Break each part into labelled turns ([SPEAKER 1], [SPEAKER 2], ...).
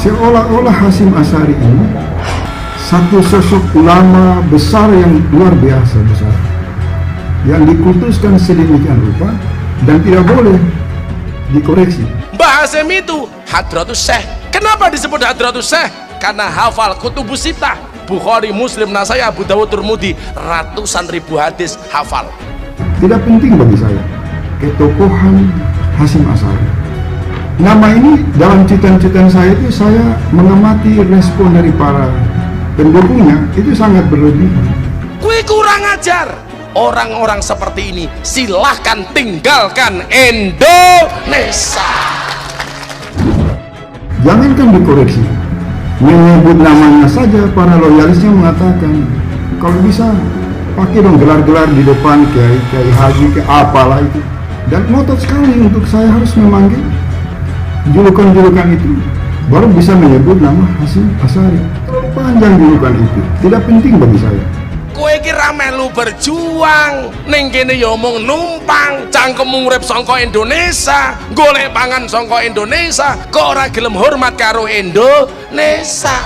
[SPEAKER 1] Seolah-olah Hasyim Asy'ari ini satu sosok ulama besar yang luar biasa besar, yang dikultuskan sedemikian rupa dan tidak boleh dikoreksi.
[SPEAKER 2] Mbah Hasyim itu Hadratus Syekh. Kenapa disebut Hadratus Syekh? Karena hafal kutubus sittah, Bukhari, Muslim, Nasai, Abu Dawud, Tirmidzi, ratusan ribu hadis hafal.
[SPEAKER 1] Tidak penting bagi saya ketokohan Hasyim Asy'ari. Nama ini dalam cuitan-cuitan saya itu saya mengamati respon dari para pendukungnya itu sangat berlebihan.
[SPEAKER 2] Kui kurang ajar. Orang-orang seperti ini silahkan tinggalkan Indonesia.
[SPEAKER 1] Jangankan dikoreksi, menyebut namanya saja para loyalisnya mengatakan kalau bisa pakai dong gelar-gelar di depan kiai haji ke apalah itu, dan ngotot sekali untuk saya harus memanggil julukan-julukan itu baru bisa menyebut nama Hasyim Asy'ari. Terlalu panjang julukan itu, tidak penting bagi saya.
[SPEAKER 2] Kowe iki ra melu berjuang, ning kene ya omong numpang, cangkemmu urip saka Indonesia, golek pangan saka Indonesia, kok ora gelem hormat karo Indonesia.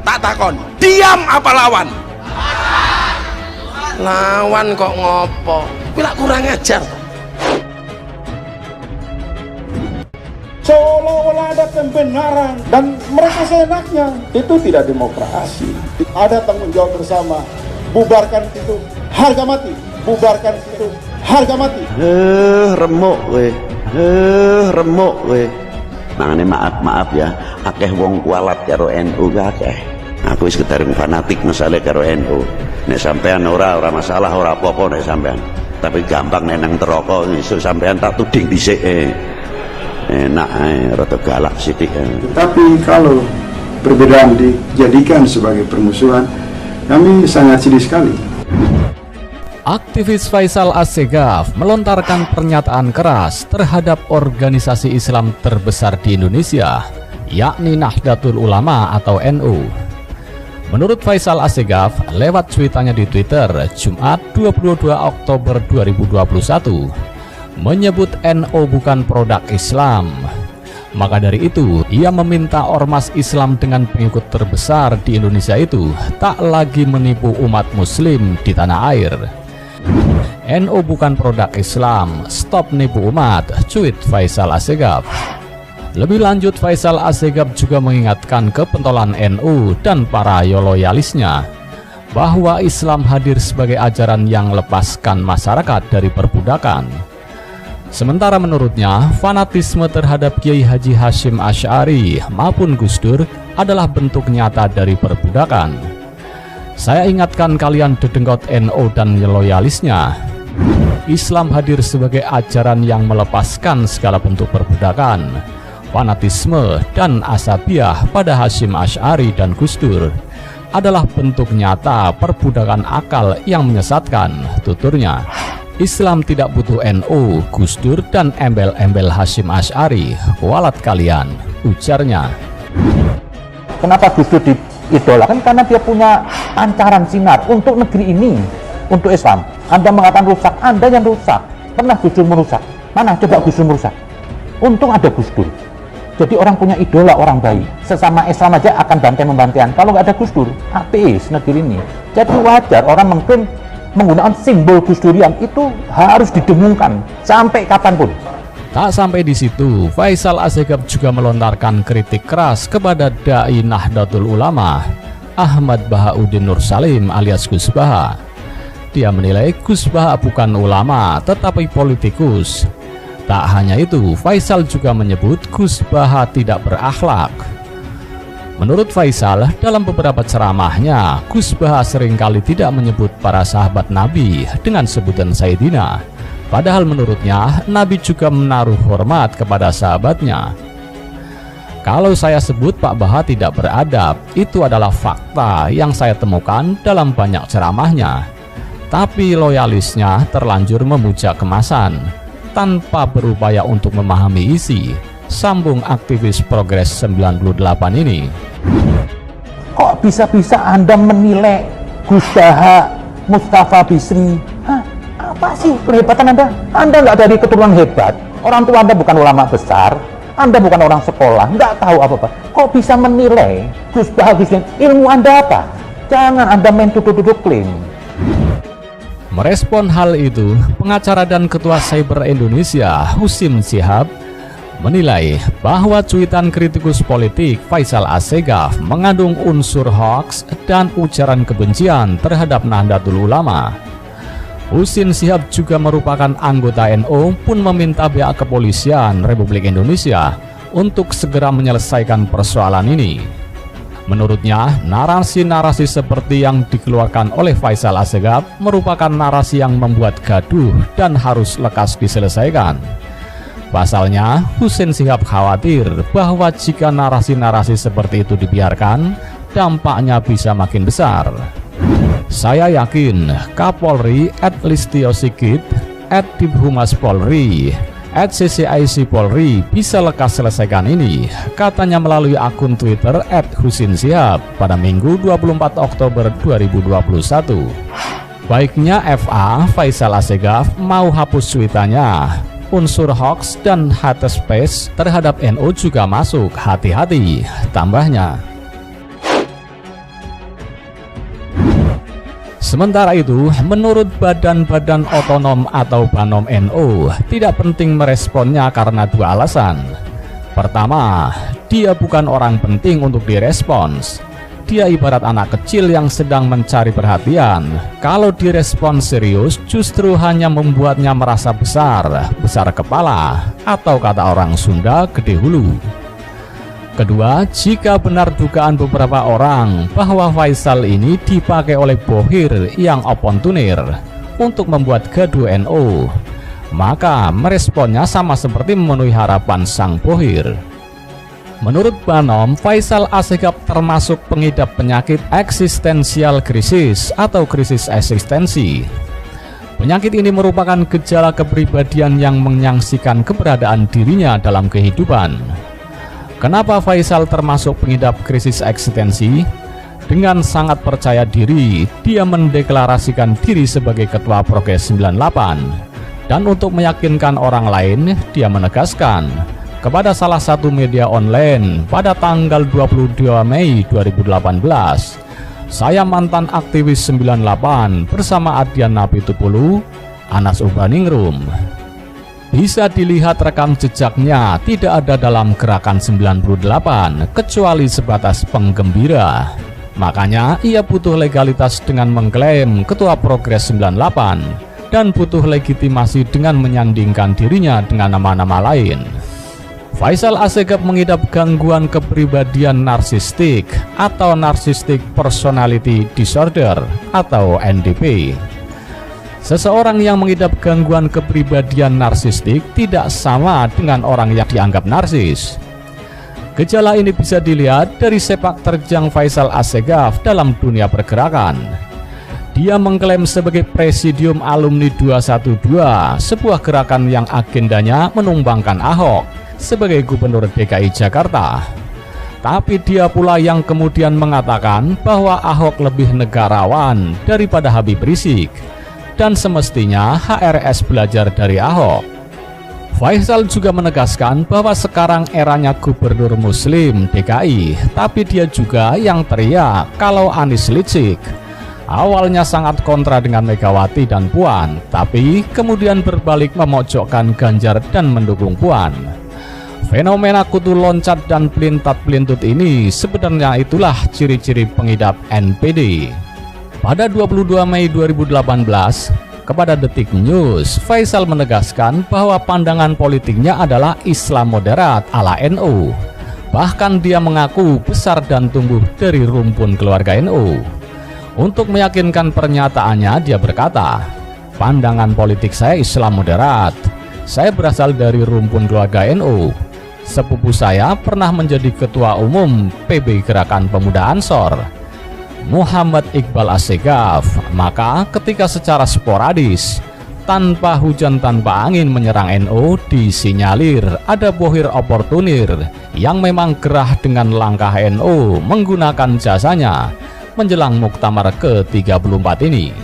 [SPEAKER 2] Tak takon, diam apa lawan? Lawan kok ngopo? Kuwi lak kurang ajar.
[SPEAKER 3] Seolah-olah ada pembenaran dan mereka seenaknya. Itu tidak demokrasi. Ada tanggung jawab bersama. Bubarkan itu harga mati, bubarkan itu harga mati.
[SPEAKER 4] Remuk we. Mangane maaf ya, akeh wong kualat karo NU akeh. Aku wis kedaring fanatik masalah karo NU. Nek sampean ora masalah, ora apa-apa nek sampean. Tapi gampang nek nang neraka iso sampean tak tuding dhisik. Enak rada galak sithik.
[SPEAKER 1] Tapi kalau perbedaan dijadikan sebagai permusuhan, kami sangat sedih sekali.
[SPEAKER 5] Aktivis Faisal Assegaf melontarkan pernyataan keras terhadap organisasi Islam terbesar di Indonesia, yakni Nahdlatul Ulama atau NU. Menurut Faisal Assegaf, lewat cuitannya di Twitter, Jumat 22 Oktober 2021, menyebut NU bukan produk Islam. Maka dari itu, ia meminta ormas Islam dengan pengikut terbesar di Indonesia itu tak lagi menipu umat muslim di tanah air. NU bukan produk Islam, stop nipu umat, cuit Faisal Assegaf. Lebih lanjut, Faisal Assegaf juga mengingatkan ke pentolan NU dan para loyalisnya bahwa Islam hadir sebagai ajaran yang lepaskan masyarakat dari perbudakan. Sementara menurutnya, fanatisme terhadap Kiai Haji Hasyim Asy'ari maupun Gus Dur adalah bentuk nyata dari perbudakan. Saya ingatkan kalian dedengkot NU dan loyalisnya, Islam hadir sebagai ajaran yang melepaskan segala bentuk perbudakan, fanatisme dan asabiah pada Hasyim Asy'ari dan Gus Dur adalah bentuk nyata perbudakan akal yang menyesatkan, tuturnya. Islam tidak butuh NU, Gus Dur, dan embel-embel Hasyim Asy'ari. Kualat kalian, ujarnya.
[SPEAKER 6] Kenapa Gus Dur diidolakan? Karena dia punya pancaran sinar untuk negeri ini, untuk Islam. Anda mengatakan rusak, Anda yang rusak. Pernah Gus Dur merusak? Mana? Coba Gus Dur merusak. Untung ada Gus Dur. Jadi orang punya idola, orang baik. Sesama Islam aja akan bantai-membantian. Kalau nggak ada Gus Dur, ateis negeri ini. Jadi wajar orang mengklaim menggunakan simbol Gus Durian itu harus didengungkan sampai kapanpun.
[SPEAKER 5] Tak sampai di situ, Faisal Assegaf juga melontarkan kritik keras kepada dai Nahdlatul Ulama, Ahmad Bahauddin Nur Salim alias Gus Baha. Dia menilai Gus Baha bukan ulama tetapi politikus. Tak hanya itu, Faisal juga menyebut Gus Baha tidak berakhlak. Menurut Faisal, dalam beberapa ceramahnya, Gus Baha seringkali tidak menyebut para sahabat Nabi dengan sebutan Sayyidina. Padahal menurutnya, Nabi juga menaruh hormat kepada sahabatnya. Kalau saya sebut Pak Baha tidak beradab, itu adalah fakta yang saya temukan dalam banyak ceramahnya. Tapi loyalisnya terlanjur memuja kemasan, tanpa berupaya untuk memahami isi. Sambung aktivis Progres 98 ini.
[SPEAKER 6] Kok bisa-bisa Anda menilai Gus Baha, Mustafa Bisri? Hah? Apa sih kehebatan Anda? Anda nggak dari keturunan hebat. Orang tua Anda bukan ulama besar. Anda bukan orang sekolah, nggak tahu apa-apa. Kok bisa menilai Gus Bagus? Ilmu Anda apa? Jangan Anda main tuduh-tuduh klaim.
[SPEAKER 5] Merespon hal itu, pengacara dan ketua Cyber Indonesia, Husin Shihab, menilai bahwa cuitan kritikus politik Faisal Assegaf mengandung unsur hoaks dan ujaran kebencian terhadap Nahdlatul Ulama. Husin Shihab juga merupakan anggota NU pun meminta pihak kepolisian Republik Indonesia untuk segera menyelesaikan persoalan ini. Menurutnya, narasi-narasi seperti yang dikeluarkan oleh Faisal Assegaf merupakan narasi yang membuat gaduh dan harus lekas diselesaikan. Pasalnya, Husin Shihab khawatir bahwa jika narasi-narasi seperti itu dibiarkan, dampaknya bisa makin besar. Saya yakin Kapolri @Listio Sigit, @Dibhumas Polri, @CCIC Polri bisa lekas selesaikan ini, katanya melalui akun Twitter @Husin Shihab pada Minggu 24 Oktober 2021. Baiknya FA Faisal Assegaf mau hapus tweetannya. Unsur hoax dan hate speech terhadap NU juga masuk, hati-hati, tambahnya. Sementara itu, menurut Badan-Badan Otonom atau BANOM NU, tidak penting meresponnya karena dua alasan. Pertama, dia bukan orang penting untuk direspons. Dia ibarat anak kecil yang sedang mencari perhatian. Kalau direspons serius, justru hanya membuatnya merasa besar kepala, atau kata orang Sunda, gede hulu. Kedua, jika benar dugaan beberapa orang bahwa Faisal ini dipakai oleh Bohir yang oportunir untuk membuat gaduh NU, maka meresponnya sama seperti memenuhi harapan sang Bohir. Menurut BANOM, Faisal Assegaf termasuk pengidap penyakit eksistensial krisis atau krisis eksistensi. Penyakit ini merupakan gejala kepribadian yang menyaksikan keberadaan dirinya dalam kehidupan. Kenapa Faisal termasuk pengidap krisis eksistensi? Dengan sangat percaya diri, dia mendeklarasikan diri sebagai Ketua Progres 98. Dan untuk meyakinkan orang lain, dia menegaskan kepada salah satu media online pada tanggal 22 Mei 2018, saya mantan aktivis 98 bersama Adhian Napitupulu, Anas Urbaningrum. Bisa dilihat rekam jejaknya tidak ada dalam gerakan 98 kecuali sebatas penggembira. Makanya ia butuh legalitas dengan mengklaim Ketua Progres 98 dan butuh legitimasi dengan menyandingkan dirinya dengan nama-nama lain. Faisal Assegaf mengidap gangguan kepribadian narsistik atau Narcissistic Personality Disorder atau NDP. Seseorang yang mengidap gangguan kepribadian narsistik tidak sama dengan orang yang dianggap narsis. Gejala ini bisa dilihat dari sepak terjang Faisal Assegaf dalam dunia pergerakan. Dia mengklaim sebagai Presidium Alumni 212, sebuah gerakan yang agendanya menumbangkan Ahok sebagai Gubernur DKI Jakarta. Tapi dia pula yang kemudian mengatakan bahwa Ahok lebih negarawan daripada Habib Rizik, dan semestinya HRS belajar dari Ahok. Faisal juga menegaskan bahwa sekarang eranya gubernur muslim DKI, tapi dia juga yang teriak kalau Anies licik. Awalnya sangat kontra dengan Megawati dan Puan, tapi kemudian berbalik memojokkan Ganjar dan mendukung Puan. Fenomena kutu loncat dan pelintat-pelintut ini sebenarnya itulah ciri-ciri pengidap NPD. Pada 22 Mei 2018, kepada Detik News, Faisal menegaskan bahwa pandangan politiknya adalah Islam moderat ala NU. Bahkan dia mengaku besar dan tumbuh dari rumpun keluarga NU. Untuk meyakinkan pernyataannya, dia berkata, "Pandangan politik saya Islam moderat. Saya berasal dari rumpun keluarga NU. Sepupu saya pernah menjadi ketua umum PB Gerakan Pemuda Ansor, Muhammad Iqbal Assegaf." Maka ketika secara sporadis, tanpa hujan tanpa angin menyerang NU, disinyalir ada Bohir oportunir yang memang gerah dengan langkah NU menggunakan jasanya menjelang Muktamar ke-34 ini.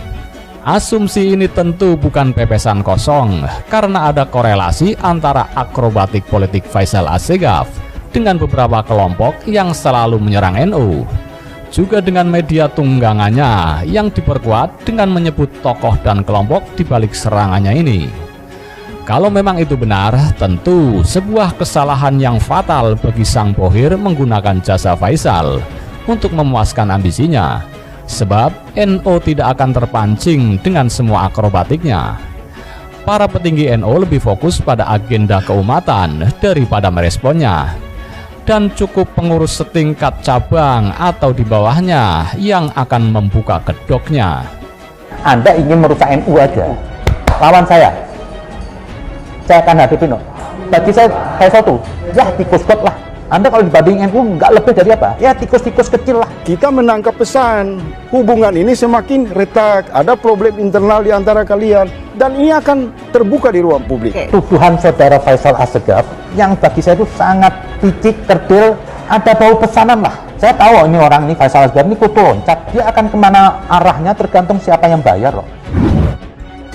[SPEAKER 5] Asumsi ini tentu bukan pepesan kosong, karena ada korelasi antara akrobatik politik Faisal Assegaf dengan beberapa kelompok yang selalu menyerang NU, juga dengan media tunggangannya yang diperkuat dengan menyebut tokoh dan kelompok di balik serangannya ini. Kalau memang itu benar, tentu sebuah kesalahan yang fatal bagi Sang Bohir menggunakan jasa Faisal untuk memuaskan ambisinya, sebab NU tidak akan terpancing dengan semua akrobatiknya. Para petinggi NU lebih fokus pada agenda keumatan daripada meresponnya, dan cukup pengurus setingkat cabang atau di bawahnya yang akan membuka kedoknya.
[SPEAKER 6] Anda ingin merusak NU aja, lawan saya akan hadapi. Bagi saya tuh, ya tikus got lah. Anda kalau dibanding NU nggak lebih dari apa? Ya tikus-tikus kecil lah.
[SPEAKER 3] Kita menangkap pesan, hubungan ini semakin retak, ada problem internal di antara kalian, dan ini akan terbuka di ruang publik.
[SPEAKER 6] Tuduhan saudara Faisal Assegaf yang bagi saya itu sangat picik, kerdil, ada bau pesanan lah. Saya tahu ini orang ini, Faisal Assegaf ini kutu loncat, dia akan kemana arahnya tergantung siapa yang bayar loh.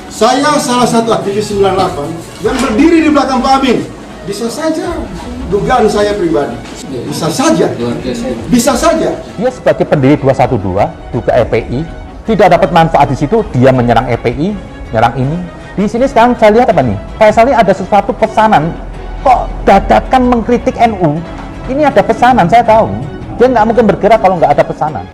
[SPEAKER 3] Saya salah satu aktivis 98 yang berdiri di belakang Pak Amin. Bisa saja dugaan saya pribadi. Bisa saja. Bisa saja.
[SPEAKER 6] Dia sebagai pendiri 212, juga EPI, tidak dapat manfaat di situ, dia menyerang EPI, menyerang ini. Di sini sekarang saya lihat apa nih? Faisal ini ada sesuatu pesanan. Kok dadakan mengkritik NU? Ini ada pesanan, saya tahu. Dia nggak mungkin bergerak kalau nggak ada pesanan.